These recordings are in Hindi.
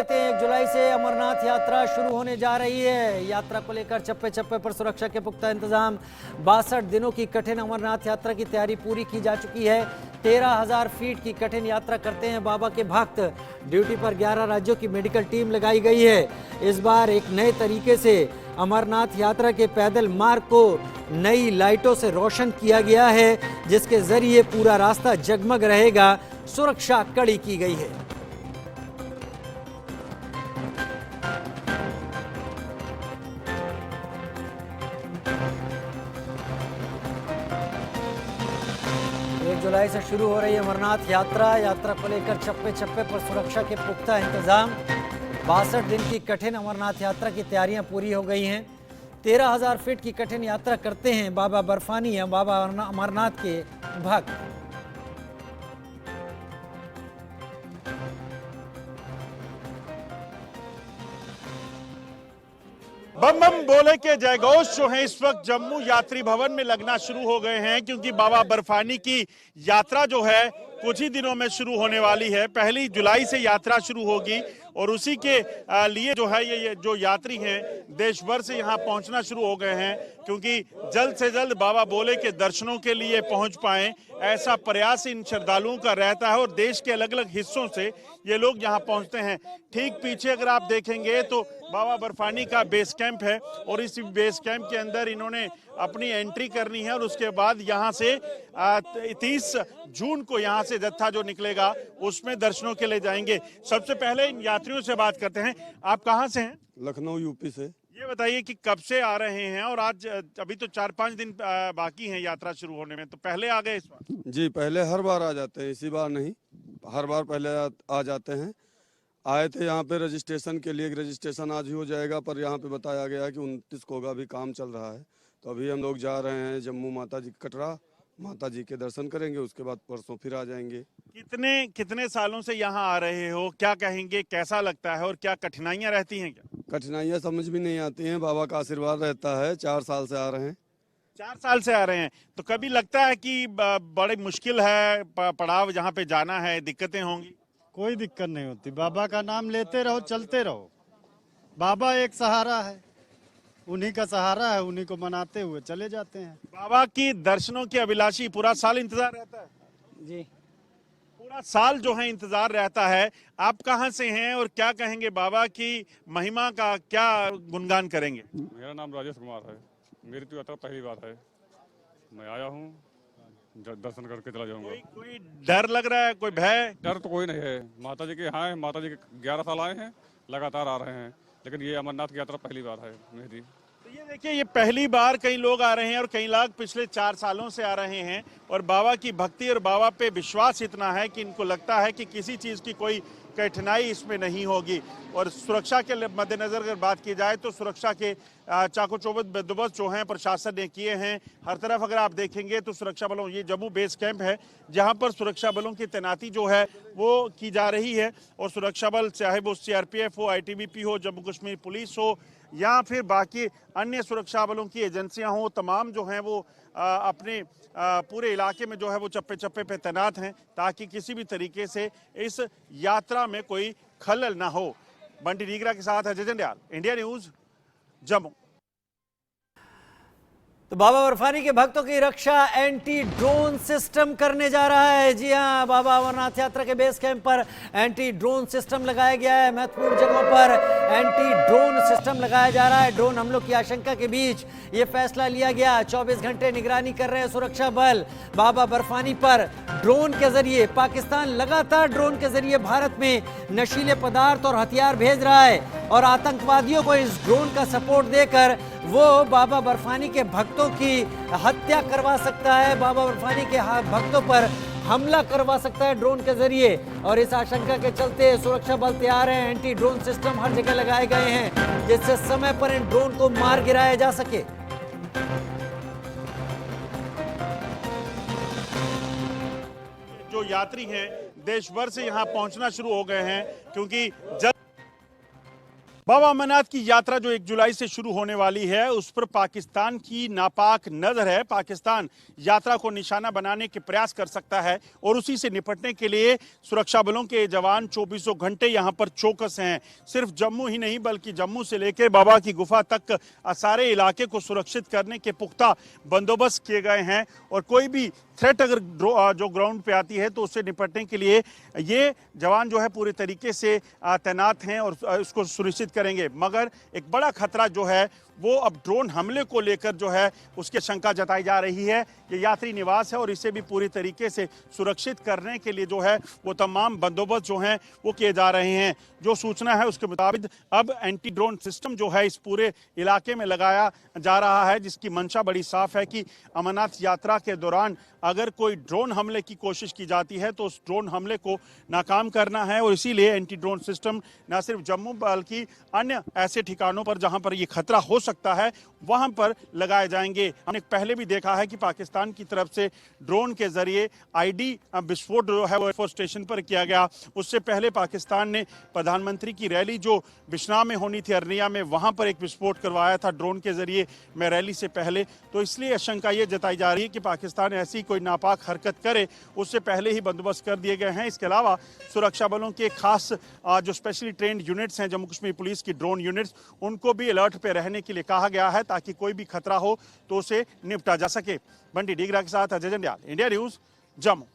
लेते हैं। 1 जुलाई से अमरनाथ यात्रा शुरू होने जा रही है। यात्रा को लेकर चप्पे चप्पे पर सुरक्षा के पुख्ता इंतजाम। 62 दिनों की कठिन अमरनाथ यात्रा की तैयारी पूरी की जा चुकी है। 13,000 फीट की कठिन यात्रा करते हैं बाबा के भक्त। ड्यूटी पर 11 राज्यों की मेडिकल टीम लगाई गई है। इस बार एक नए तरीके से अमरनाथ यात्रा के पैदल मार्ग को नई लाइटों से रोशन किया गया है, जिसके जरिए पूरा रास्ता जगमग रहेगा। सुरक्षा कड़ी की गई है। जुलाई से शुरू हो रही अमरनाथ यात्रा को लेकर चप्पे चप्पे पर सुरक्षा के पुख्ता इंतजाम। 62 दिन की कठिन अमरनाथ यात्रा की तैयारियां पूरी हो गई हैं। 13,000 फीट की कठिन यात्रा करते हैं बाबा बर्फानी या बाबा अमरनाथ के भक्त। बम बम बोले के जयघोष जो है इस वक्त जम्मू यात्री भवन में लगना शुरू हो गए हैं, क्योंकि बाबा बर्फानी की यात्रा जो है कुछ ही दिनों में शुरू होने वाली है। 1 जुलाई से यात्रा शुरू होगी और उसी के लिए जो है ये जो यात्री हैं देश भर से यहाँ पहुँचना शुरू हो गए हैं, क्योंकि जल्द से जल्द बाबा बोले के दर्शनों के लिए पहुँच पाएं, ऐसा प्रयास इन श्रद्धालुओं का रहता है। और देश के अलग अलग हिस्सों से ये लोग यहाँ पहुँचते हैं। ठीक पीछे अगर आप देखेंगे तो बाबा बर्फानी का बेस कैंप है और इस बेस कैंप के अंदर इन्होंने अपनी एंट्री करनी है और उसके बाद यहाँ से 30 जून को यहाँ से जत्था जो निकलेगा उसमें दर्शनों के लिए जाएंगे। सबसे पहले इन यात्रियों से बात करते हैं। आप कहाँ से हैं? लखनऊ यूपी से। ये बताइए कि कब से आ रहे हैं और आज अभी तो 4-5 दिन बाकी हैं यात्रा शुरू होने में, तो पहले आ गए इस बार? जी पहले हर बार आ जाते हैं, इसी बार नहीं, हर बार पहले आ जाते हैं। आए थे यहाँ पे रजिस्ट्रेशन के लिए, रजिस्ट्रेशन आज ही हो जाएगा, पर यहाँ पे बताया गया कि 29 को भी काम चल रहा है। तो अभी हम लोग जा रहे हैं जम्मू माता जी कटरा, माता जी के दर्शन करेंगे, उसके बाद परसों फिर आ जाएंगे। कितने सालों से यहाँ आ रहे हो, क्या कहेंगे, कैसा लगता है और क्या कठिनाइयाँ रहती हैं? क्या कठिनाइयाँ समझ भी नहीं आती हैं, बाबा का आशीर्वाद रहता है। 4 साल से आ रहे हैं। 4 साल से आ रहे हैं, तो कभी लगता है कि बड़ी मुश्किल है, पड़ाव जहाँ पे जाना है, दिक्कतें होंगी? कोई दिक्कत नहीं होती। बाबा का नाम लेते रहो, चलते रहो। बाबा एक सहारा है, उन्हीं का सहारा है, उन्हीं को मनाते हुए चले जाते हैं। बाबा की दर्शनों की अभिलाषी पूरा साल इंतजार रहता है? जी पूरा साल जो है इंतजार रहता है। आप कहाँ से हैं और क्या कहेंगे, बाबा की महिमा का क्या गुणगान करेंगे? मेरा नाम राजेश कुमार है। मेरी तो यात्रा पहली बार है, मैं आया हूँ, दर्शन करके चला जाऊंगा। कोई डर लग रहा है, कोई भय? डर तो कोई नहीं है। माता जी के यहाँ है, माता जी के 11 साल आए हैं, लगातार आ रहे हैं, लेकिन ये अमरनाथ की यात्रा पहली बार है मेरी। तो ये देखिए, ये पहली बार कई लोग आ रहे हैं और कई लोग पिछले 4 सालों से आ रहे हैं और बाबा की भक्ति और बाबा पे विश्वास इतना है कि इनको लगता है कि किसी चीज़ की कोई कठिनाई इसमें नहीं होगी। और सुरक्षा के मद्देनजर अगर बात की जाए तो सुरक्षा के चाको चौबंद बंदोबस्त जो हैं प्रशासन ने किए हैं। हर तरफ अगर आप देखेंगे तो सुरक्षा बलों, ये जम्मू बेस कैंप है जहां पर सुरक्षा बलों की तैनाती जो है वो की जा रही है। और सुरक्षा बल चाहे वो CRPF हो, ITBP हो, जम्मू कश्मीर पुलिस हो या फिर बाकी अन्य सुरक्षा बलों की एजेंसियां हो, तमाम जो हैं वो अपने पूरे इलाके में जो है वो चप्पे चप्पे पे तैनात हैं, ताकि किसी भी तरीके से इस यात्रा में कोई खलल ना हो। बंटी डीगरा के साथ अजय जंडियाल, इंडिया न्यूज, जम्मू। तो बाबा बर्फानी के भक्तों की रक्षा एंटी ड्रोन सिस्टम करने जा रहा है। जी हां, बाबा अमरनाथ यात्रा के बेस कैंप पर एंटी ड्रोन सिस्टम लगाया गया है। महत्वपूर्ण जगहों पर एंटी ड्रोन सिस्टम लगाया जा रहा है। ड्रोन हमलों की आशंका के बीच ये फैसला लिया गया। 24 घंटे निगरानी कर रहे हैं सुरक्षा बल। बाबा बर्फानी पर ड्रोन के जरिए पाकिस्तान लगातार ड्रोन के जरिए भारत में नशीले पदार्थ और हथियार भेज रहा है और आतंकवादियों को इस ड्रोन का सपोर्ट देकर वो बाबा बर्फानी के भक्तों की हत्या करवा सकता है, बाबा बर्फानी के भक्तों पर हमला करवा सकता है ड्रोन के जरिए। और इस आशंका के चलते सुरक्षा बल तैयार हैं। एंटी ड्रोन सिस्टम हर जगह लगाए गए हैं, जिससे समय पर इन ड्रोन को मार गिराया जा सके। जो यात्री हैं देश भर से यहाँ पहुंचना शुरू हो गए हैं, क्योंकि बाबा अमरनाथ की यात्रा जो 1 जुलाई से शुरू होने वाली है, उस पर पाकिस्तान की नापाक नजर है। पाकिस्तान यात्रा को निशाना बनाने के प्रयास कर सकता है और उसी से निपटने के लिए सुरक्षा बलों के जवान 24 घंटे यहां पर चौकस हैं। सिर्फ जम्मू ही नहीं बल्कि जम्मू से लेकर बाबा की गुफा तक सारे इलाके को सुरक्षित करने के पुख्ता बंदोबस्त किए गए हैं और कोई भी थ्रेट अगर जो ग्राउंड पे आती है तो उससे निपटने के लिए ये जवान जो है पूरे तरीके से तैनात हैं और उसको सुनिश्चित करेंगे। मगर एक बड़ा खतरा जो है वो अब ड्रोन हमले को लेकर जो है उसकी शंका जताई जा रही है। ये यात्री निवास है और इसे भी पूरी तरीके से सुरक्षित करने के लिए जो है वो तमाम बंदोबस्त जो हैं वो किए जा रहे हैं। जो सूचना है उसके मुताबिक अब एंटी ड्रोन सिस्टम जो है इस पूरे इलाके में लगाया जा रहा है, जिसकी मंशा बड़ी साफ है कि अमरनाथ यात्रा के दौरान अगर कोई ड्रोन हमले की कोशिश की जाती है तो उस ड्रोन हमले को नाकाम करना है और इसीलिए एंटी ड्रोन सिस्टम न सिर्फ जम्मू बल्कि अन्य ऐसे ठिकानों पर जहां पर ये खतरा हो सकता है वहां पर लगाए जाएंगे। हमने पहले भी देखा है कि पाकिस्तान की तरफ से ड्रोन के जरिए आईडी विस्फोट जो है वो एयरफोर्स स्टेशन पर किया गया। उससे पहले पाकिस्तान ने प्रधानमंत्री की रैली जो बिश्नाह में होनी थी, अरनिया में, वहां पर एक विस्फोट करवाया था ड्रोन के जरिए में रैली से पहले। तो इसलिए आशंका ये जताई जा रही है कि पाकिस्तान ऐसी कोई नापाक हरकत करे उससे पहले ही बंदोबस्त कर दिए गए हैं। इसके अलावा सुरक्षा बलों के खास जो स्पेशली ट्रेन्ड यूनिट्स हैं जम्मू कश्मीर पुलिस की ड्रोन यूनिट्स, उनको भी अलर्ट पे रहने के लिए कहा गया है ताकि कोई भी खतरा हो तो उसे निपटा जा सके। बंटी डीगरा के साथ अजय जंडियाल, इंडिया न्यूज, जम्मू।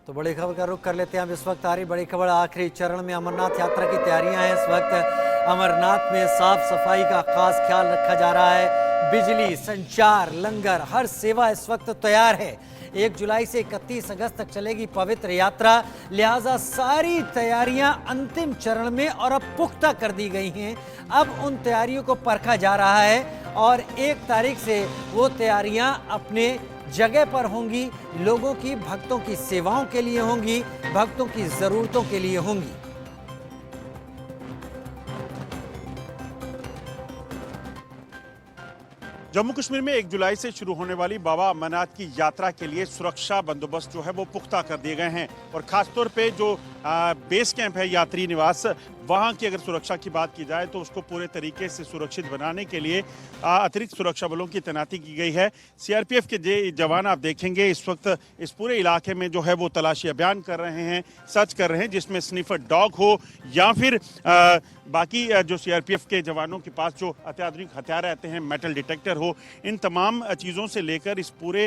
तो बड़ी खबर का रुख कर लेते हैं अब। इस वक्त आ रही बड़ी खबर, आखिरी चरण में अमरनाथ यात्रा की तैयारियां हैं। इस वक्त अमरनाथ में साफ सफाई का खास ख्याल रखा जा रहा है। बिजली, संचार, लंगर, हर सेवा इस वक्त तैयार है। 1 जुलाई से 31 अगस्त तक चलेगी पवित्र यात्रा, लिहाजा सारी तैयारियां अंतिम चरण में और अब पुख्ता कर दी गई हैं। अब उन तैयारियों को परखा जा रहा है और 1 तारीख से वो तैयारियां अपने जगह पर होंगी, लोगों की, भक्तों की सेवाओं के लिए होंगी, भक्तों की जरूरतों के लिए होंगी। जम्मू कश्मीर में 1 जुलाई से शुरू होने वाली बाबा अमरनाथ की यात्रा के लिए सुरक्षा बंदोबस्त जो है वो पुख्ता कर दिए गए हैं और खासतौर पे जो बेस कैंप है, यात्री निवास, वहाँ की अगर सुरक्षा की बात की जाए तो उसको पूरे तरीके से सुरक्षित बनाने के लिए अतिरिक्त सुरक्षा बलों की तैनाती की गई है। सीआरपीएफ के जवान आप देखेंगे इस वक्त इस पूरे इलाके में जो है वो तलाशी अभियान कर रहे हैं, सर्च कर रहे हैं, जिसमें स्निफर डॉग हो या फिर बाकी जो सीआरपीएफ के जवानों के पास जो अत्याधुनिक हथियार रहते हैं, मेटल डिटेक्टर हो, इन तमाम चीज़ों से लेकर इस पूरे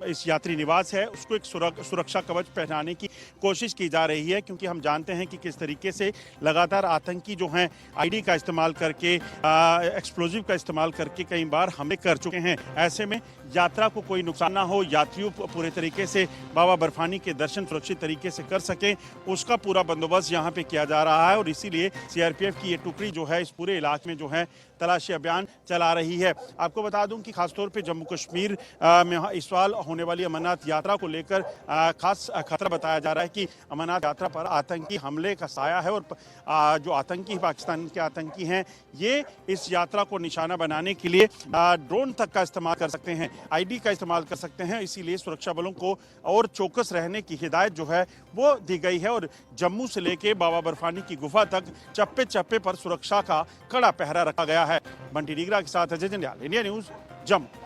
इस यात्री निवास है उसको एक सुरक्षा कवच पहनाने की कोशिश की जा रही है। क्योंकि हम जानते हैं कि किस तरीके से लगातार आतंकी जो हैं आईडी का इस्तेमाल करके, एक्सप्लोजिव का इस्तेमाल करके कई बार हमले कर चुके हैं। ऐसे में यात्रा को कोई नुकसान ना हो, यात्रियों पूरे तरीके से बाबा बर्फानी के दर्शन सुरक्षित तरीके से कर सकें, उसका पूरा बंदोबस्त यहाँ पे किया जा रहा है और इसीलिए सीआरपीएफ की ये टुकड़ी जो है इस पूरे इलाके में जो है तलाशी अभियान चला रही है। आपको बता दूं कि खासतौर पे जम्मू कश्मीर में इस साल होने वाली अमरनाथ यात्रा को लेकर खास खतरा बताया जा रहा है कि अमरनाथ यात्रा पर आतंकी हमले का साया है और जो आतंकी पाकिस्तान के आतंकी हैं ये इस यात्रा को निशाना बनाने के लिए ड्रोन तक का इस्तेमाल कर सकते हैं, आईडी का इस्तेमाल कर सकते हैं। इसीलिए सुरक्षा बलों को और चौकस रहने की हिदायत जो है वो दी गई है और जम्मू से लेके बाबा बर्फानी की गुफा तक चप्पे चप्पे पर सुरक्षा का कड़ा पहरा रखा गया है। बंटी डीगरा के साथ अजय जंडियाल, इंडिया न्यूज, जम्मू।